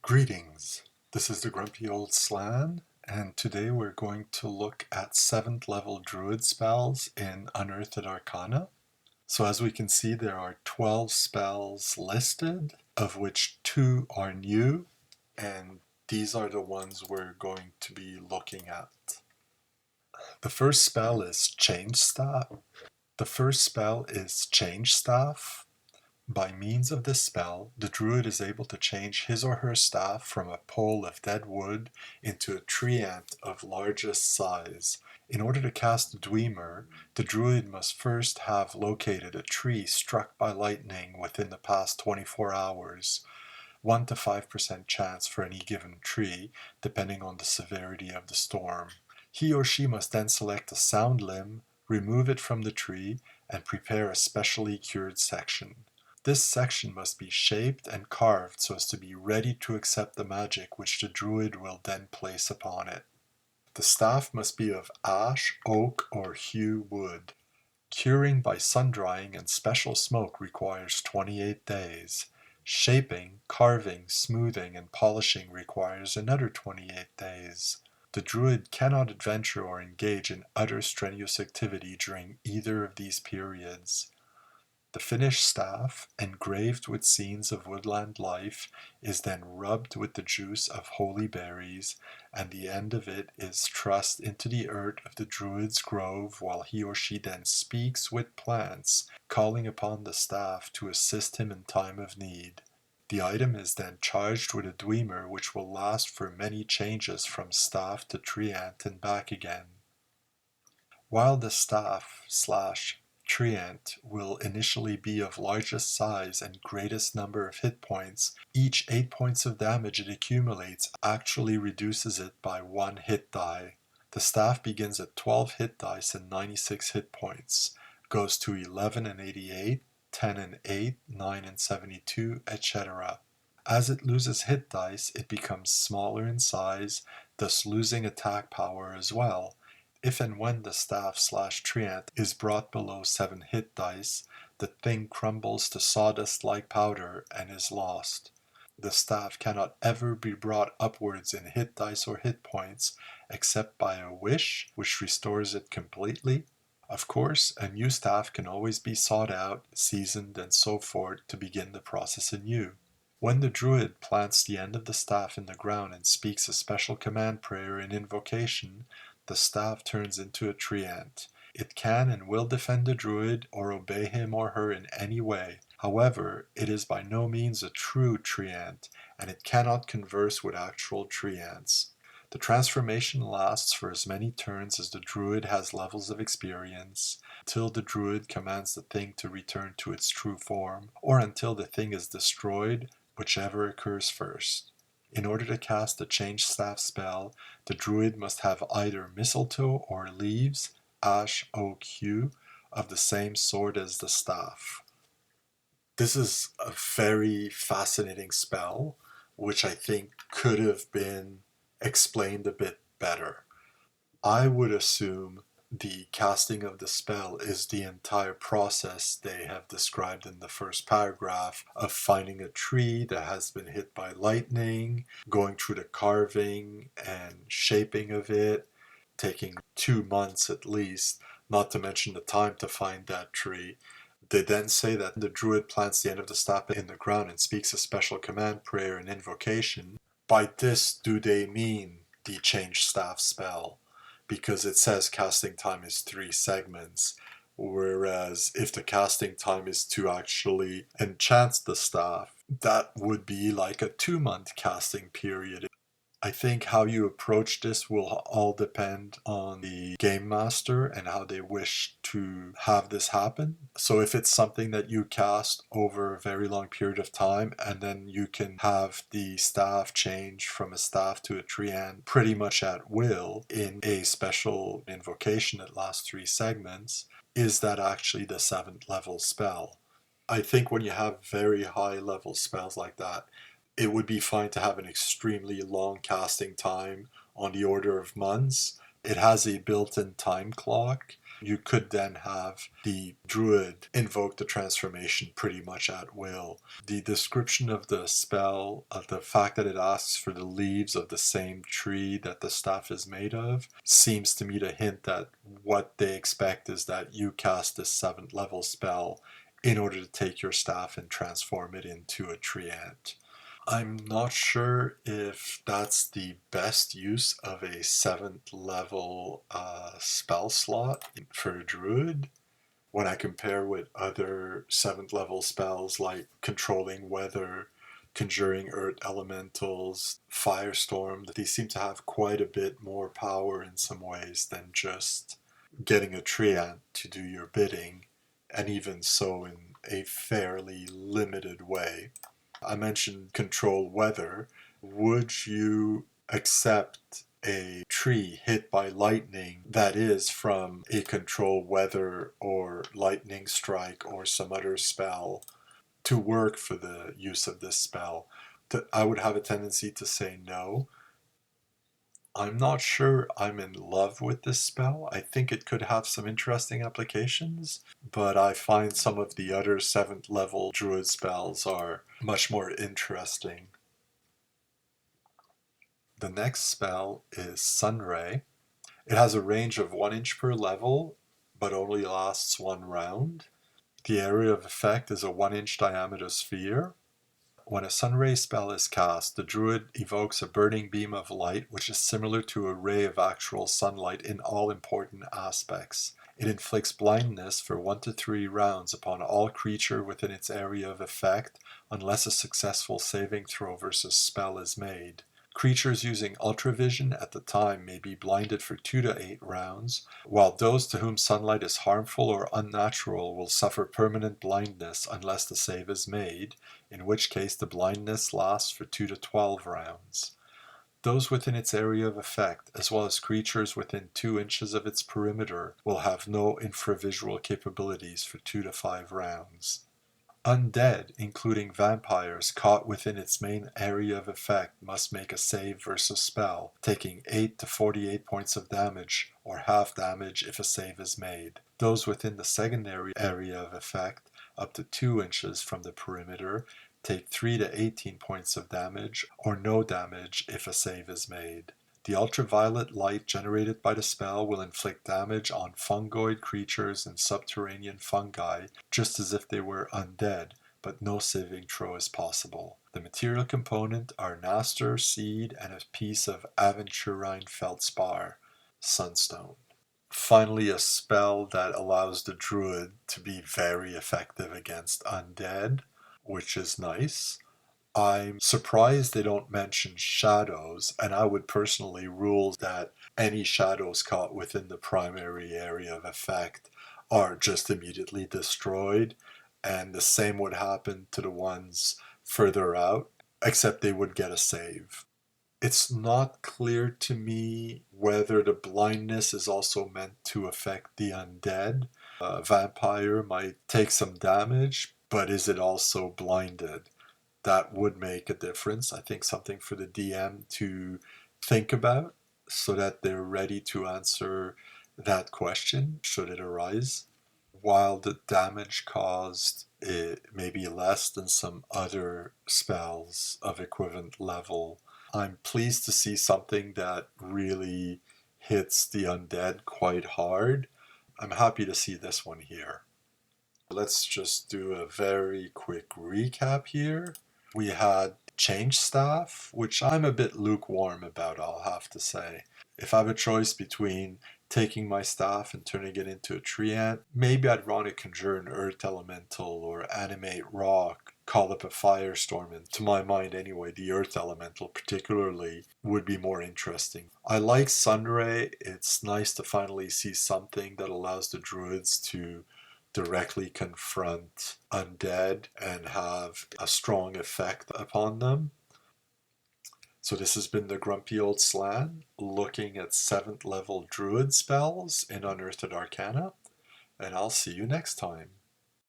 Greetings, this is the Grumpy Old Slan, and today we're going to look at 7th level Druid spells in Unearthed Arcana. So as we can see, there are 12 spells listed, of which 2 are new, and these are the ones we're going to be looking at. The first spell is Change Staff. By means of this spell, the druid is able to change his or her staff from a pole of dead wood into a treant of largest size. In order to cast the Dwemer, the druid must first have located a tree struck by lightning within the past 24 hours. 1 to 5% chance for any given tree, depending on the severity of the storm. He or she must then select a sound limb, remove it from the tree, and prepare a specially cured section. This section must be shaped and carved so as to be ready to accept the magic which the druid will then place upon it. The staff must be of ash, oak, or hew wood. Curing by sun-drying and special smoke requires 28 days. Shaping, carving, smoothing, and polishing requires another 28 days. The druid cannot adventure or engage in other strenuous activity during either of these periods. The finished staff, engraved with scenes of woodland life, is then rubbed with the juice of holy berries, and the end of it is thrust into the earth of the druid's grove, while he or she then speaks with plants, calling upon the staff to assist him in time of need. The item is then charged with a Dwemer, which will last for many changes from staff to treant and back again. While the staff/treant will initially be of largest size and greatest number of hit points, each 8 points of damage it accumulates actually reduces it by 1 hit die. The staff begins at 12 hit dice and 96 hit points, goes to 11 and 88, 10 and 8, 9 and 72, etc. As it loses hit dice, it becomes smaller in size, thus losing attack power as well. If and when the staff/treant is brought below 7 hit dice, the thing crumbles to sawdust-like powder and is lost. The staff cannot ever be brought upwards in hit dice or hit points, except by a wish, which restores it completely. Of course, a new staff can always be sought out, seasoned, and so forth to begin the process anew. When the druid plants the end of the staff in the ground and speaks a special command prayer in invocation, the staff turns into a treant. It can and will defend the druid or obey him or her in any way. However, it is by no means a true treant, and it cannot converse with actual treants. The transformation lasts for as many turns as the druid has levels of experience, till the druid commands the thing to return to its true form, or until the thing is destroyed, whichever occurs first. In order to cast the Change Staff spell, the druid must have either mistletoe or leaves, ash, oak, hew, of the same sort as the staff. This is a very fascinating spell, which I think could have been explained a bit better. I would assume the casting of the spell is the entire process they have described in the first paragraph of finding a tree that has been hit by lightning, going through the carving and shaping of it, taking 2 months at least, not to mention the time to find that tree. They then say that the druid plants the end of the staff in the ground and speaks a special command prayer and invocation. By this, do they mean the Change Staff spell? Because it says casting time is 3 segments, whereas if the casting time is to actually enchant the staff, that would be like a 2-month casting period. I think how you approach this will all depend on the game master and how they wish to have this happen. So if it's something that you cast over a very long period of time, and then you can have the staff change from a staff to a treant pretty much at will in a special invocation that lasts 3 segments, is that actually the 7th level spell? I think when you have very high level spells like that, it would be fine to have an extremely long casting time on the order of months. It has a built-in time clock, You could then have the Druid invoke the transformation pretty much at will. The description of the spell, the fact that it asks for the leaves of the same tree that the staff is made of, seems to me to hint that what they expect is that you cast this 7th level spell in order to take your staff and transform it into a tree ant. I'm not sure if that's the best use of a 7th level spell slot for a druid. When I compare with other 7th level spells like controlling weather, conjuring earth elementals, firestorm, they seem to have quite a bit more power in some ways than just getting a tree ant to do your bidding, and even so in a fairly limited way. I mentioned control weather. Would you accept a tree hit by lightning that is from a control weather or lightning strike or some other spell to work for the use of this spell? I would have a tendency to say no. I'm not sure I'm in love with this spell. I think it could have some interesting applications, but I find some of the other 7th level druid spells are much more interesting. The next spell is Sunray. It has a range of 1 inch per level, but only lasts 1 round. The area of effect is a 1 inch diameter sphere. When a sunray spell is cast, the druid evokes a burning beam of light, which is similar to a ray of actual sunlight in all important aspects. It inflicts blindness for 1 to 3 rounds upon all creature within its area of effect, unless a successful saving throw versus spell is made. Creatures using ultravision at the time may be blinded for 2 to 8 rounds, while those to whom sunlight is harmful or unnatural will suffer permanent blindness unless the save is made, in which case the blindness lasts for 2 to 12 rounds. Those within its area of effect, as well as creatures within 2 inches of its perimeter, will have no infravisual capabilities for 2 to 5 rounds. Undead, including vampires caught within its main area of effect, must make a save versus spell, taking 8 to 48 points of damage, or half damage if a save is made. Those within the secondary area of effect, up to 2 inches from the perimeter, take 3 to 18 points of damage, or no damage if a save is made. The ultraviolet light generated by the spell will inflict damage on fungoid creatures and subterranean fungi, just as if they were undead, but no saving throw is possible. The material component are Nastur seed and a piece of aventurine feldspar, sunstone. Finally, a spell that allows the druid to be very effective against undead, which is nice. I'm surprised they don't mention shadows, and I would personally rule that any shadows caught within the primary area of effect are just immediately destroyed, and the same would happen to the ones further out, except they would get a save. It's not clear to me whether the blindness is also meant to affect the undead. A vampire might take some damage, but is it also blinded? That would make a difference. I think something for the DM to think about so that they're ready to answer that question should it arise. While the damage caused may be less than some other spells of equivalent level, I'm pleased to see something that really hits the undead quite hard. I'm happy to see this one here. Let's just do a very quick recap here. We had Change Staff, which I'm a bit lukewarm about, I'll have to say. If I have a choice between taking my staff and turning it into a tree ant, maybe I'd want to conjure an earth elemental or animate rock, call up a firestorm, and to my mind anyway, the earth elemental particularly would be more interesting. I like Sunray. It's nice to finally see something that allows the druids to directly confront undead and have a strong effect upon them. So this has been the Grumpy Old Slan, looking at 7th level druid spells in Unearthed Arcana, and I'll see you next time.